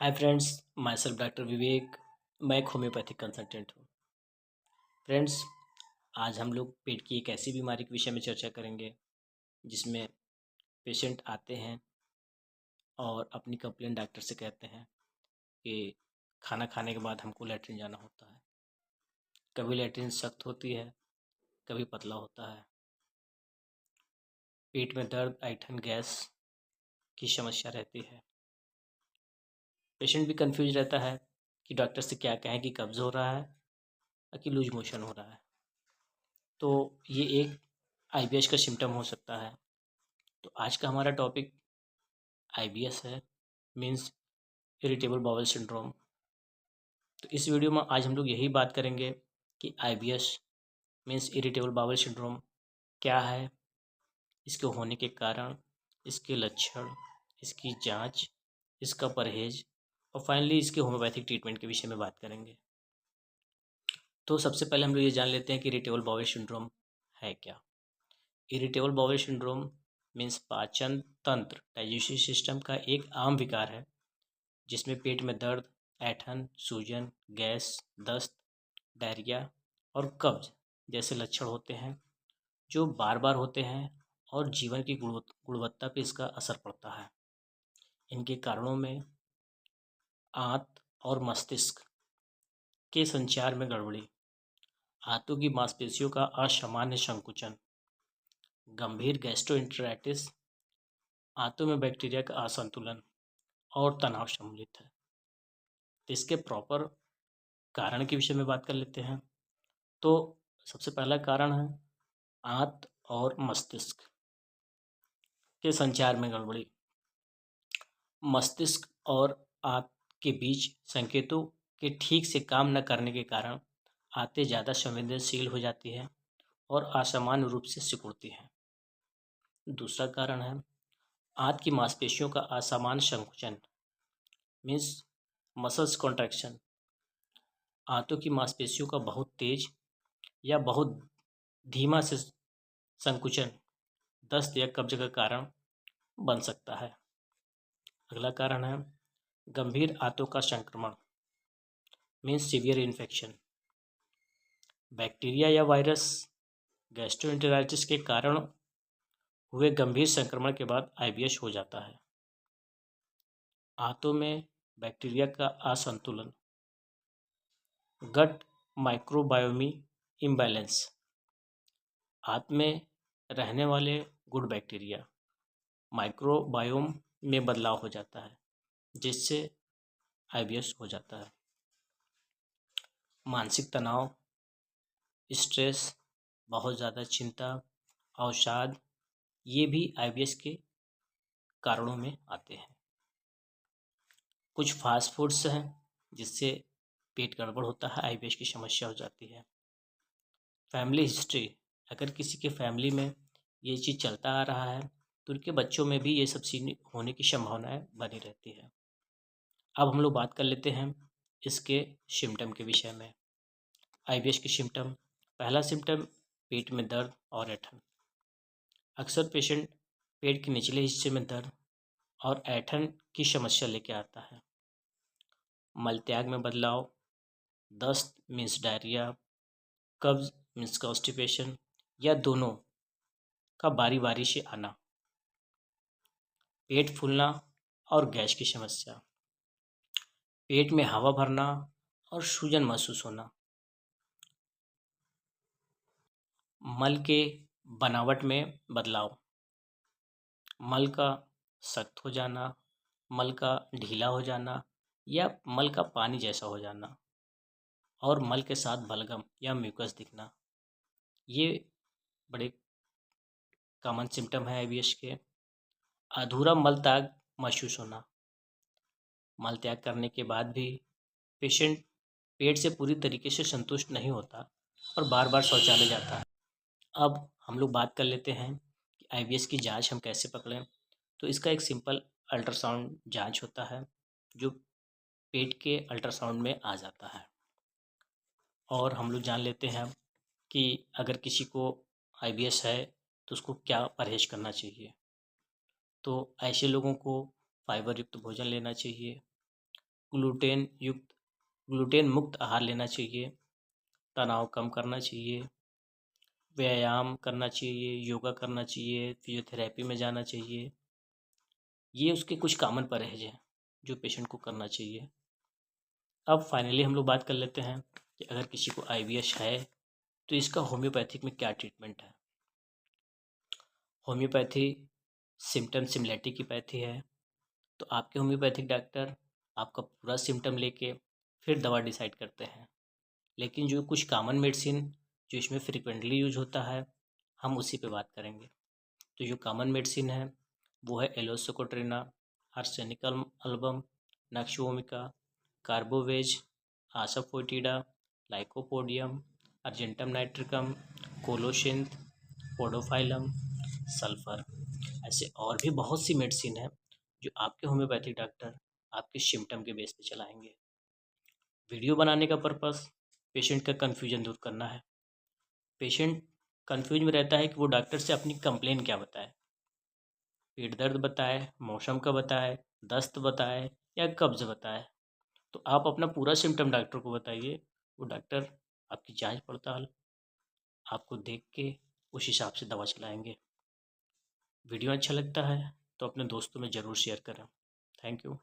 Hi friends, my self doctor Vivek. मैं एक homeopathic consultant हूँ। फ्रेंड्स, आज हम लोग पेट की एक ऐसी बीमारी के विषय में चर्चा करेंगे जिसमें पेशेंट आते हैं और अपनी कंप्लेंट डॉक्टर से कहते हैं कि खाना खाने के बाद हमको लैट्रिन जाना होता है। कभी लैट्रिन सख्त होती है, कभी पतला होता है। पेट में दर्द, ऐंठन, गैस की समस्या रहती है। पेशेंट भी कंफ्यूज रहता है कि डॉक्टर से क्या कहें कि कब्ज़ हो रहा है या कि लूज मोशन हो रहा है। तो ये एक आईबीएस का सिम्टम हो सकता है। तो आज का हमारा टॉपिक आईबीएस है, मीन्स इरिटेबल बाउल सिंड्रोम। तो इस वीडियो में आज हम लोग यही बात करेंगे कि IBS means irritable bowel syndrome क्या है, इसके होने के कारण, इसके लक्षण, इसकी जांच, इसका परहेज और फाइनली इसके होम्योपैथिक ट्रीटमेंट के विषय में बात करेंगे। तो सबसे पहले हम लोग ये जान लेते हैं कि इरिटेबल बाउल सिंड्रोम है क्या। इरिटेबल बाउल सिंड्रोम मीन्स पाचन तंत्र, डाइजेस्टिव सिस्टम का एक आम विकार है जिसमें पेट में दर्द, ऐंठन, सूजन, गैस, दस्त, डायरिया और कब्ज जैसे लक्षण होते हैं जो बार बार होते हैं और जीवन की गुणवत्ता पर इसका असर पड़ता है। इनके कारणों में आंत और मस्तिष्क के संचार में गड़बड़ी, आंतों की मांसपेशियों का असामान्य संकुचन, गंभीर गैस्ट्रोएंटेराइटिस, आंतों में बैक्टीरिया का असंतुलन और तनाव सम्मिलित है। तो इसके प्रॉपर कारण के विषय में बात कर लेते हैं। तो सबसे पहला कारण है आंत और मस्तिष्क के संचार में गड़बड़ी। मस्तिष्क और आंत के बीच संकेतों के ठीक से काम न करने के कारण आंतें ज़्यादा संवेदनशील हो जाती है और असामान्य रूप से सिकुड़ती हैं। दूसरा कारण है आंत की मांसपेशियों का असामान्य संकुचन, मीन्स मसल्स कॉन्ट्रैक्शन। आंतों की मांसपेशियों का बहुत तेज या बहुत धीमा से संकुचन दस्त या कब्ज का कारण बन सकता है। अगला कारण है गंभीर आंतों का संक्रमण, मीन्स सीवियर इन्फेक्शन। बैक्टीरिया या वायरस गैस्ट्रोएंटेराइटिस के कारण हुए गंभीर संक्रमण के बाद आईबीएस हो जाता है। आंतों में बैक्टीरिया का असंतुलन, गट माइक्रोबायोमी इम्बैलेंस। आंत में रहने वाले गुड बैक्टीरिया माइक्रोबायोम में बदलाव हो जाता है जिससे आईबीएस हो जाता है। मानसिक तनाव, स्ट्रेस, बहुत ज़्यादा चिंता, अवसाद, ये भी आईबीएस के कारणों में आते हैं। कुछ फास्ट फूड्स हैं जिससे पेट गड़बड़ होता है, आईबीएस की समस्या हो जाती है। फैमिली हिस्ट्री, अगर किसी के फैमिली में ये चीज़ चलता आ रहा है तो उनके बच्चों में भी ये सब चीज़ होने की संभावनाएं बनी रहती है। अब हम लोग बात कर लेते हैं इसके सिम्टम के विषय में। आईबीएस के सिम्टम, पहला सिम्टम पेट में दर्द और ऐंठन। अक्सर पेशेंट पेट के निचले हिस्से में दर्द और ऐंठन की समस्या लेके आता है। मलत्याग में बदलाव, दस्त मीन्स डायरिया, कब्ज मीन्स कॉन्स्टिपेशन या दोनों का बारी बारी से आना, पेट फूलना और गैस की समस्या, पेट में हवा भरना और सूजन महसूस होना, मल के बनावट में बदलाव, मल का सख्त हो जाना, मल का ढीला हो जाना या मल का पानी जैसा हो जाना और मल के साथ बलगम या म्यूकस दिखना, ये बड़े कॉमन सिम्टम है आईबीएस के। अधूरा मल त्याग महसूस होना, मल त्याग करने के बाद भी पेशेंट पेट से पूरी तरीके से संतुष्ट नहीं होता और बार बार शौचालय जाता है। अब हम लोग बात कर लेते हैं कि आईबीएस की जांच हम कैसे पकड़ें। तो इसका एक सिंपल अल्ट्रासाउंड जांच होता है जो पेट के अल्ट्रासाउंड में आ जाता है। और हम लोग जान लेते हैं कि अगर किसी को आईबीएस है तो उसको क्या परहेज करना चाहिए। तो ऐसे लोगों को फाइबर युक्त भोजन लेना चाहिए, ग्लूटेन मुक्त आहार लेना चाहिए, तनाव कम करना चाहिए, व्यायाम करना चाहिए, योगा करना चाहिए, फिजियोथेरेपी में जाना चाहिए। ये उसके कुछ कॉमन परहेज हैं जो पेशेंट को करना चाहिए। अब फाइनली हम लोग बात कर लेते हैं कि अगर किसी को IBS है तो इसका होम्योपैथिक में क्या ट्रीटमेंट है। होम्योपैथी सिम्टम सिमिलैरिटी की पैथी है, तो आपके होम्योपैथिक डॉक्टर आपका पूरा सिम्टम लेके फिर दवा डिसाइड करते हैं। लेकिन जो कुछ कॉमन मेडिसिन जो इसमें फ्रिक्वेंटली यूज होता है, हम उसी पे बात करेंगे। तो जो कॉमन मेडिसिन है वो है aloe socotrina, arsenical album, nux vomica, carbo veg, asafoetida, lycopodium, argentum nitricum, colocynth, podophyllum, sulphur. ऐसे और भी बहुत सी मेडिसिन है जो आपके होम्योपैथिक डॉक्टर आपके सिम्टम के बेस पे चलाएंगे। वीडियो बनाने का पर्पस पेशेंट का कन्फ्यूजन दूर करना है। पेशेंट कन्फ्यूज में रहता है कि वो डॉक्टर से अपनी कंप्लेन क्या बताए, पेट दर्द बताए, मौसम का बताए, दस्त बताए या कब्ज बताए। तो आप अपना पूरा सिम्टम डॉक्टर को बताइए, वो डॉक्टर आपकी जांच पड़ताल आपको देख के उस हिसाब से दवा चलाएंगे। वीडियो अच्छा लगता है तो अपने दोस्तों में ज़रूर शेयर करें। Thank you.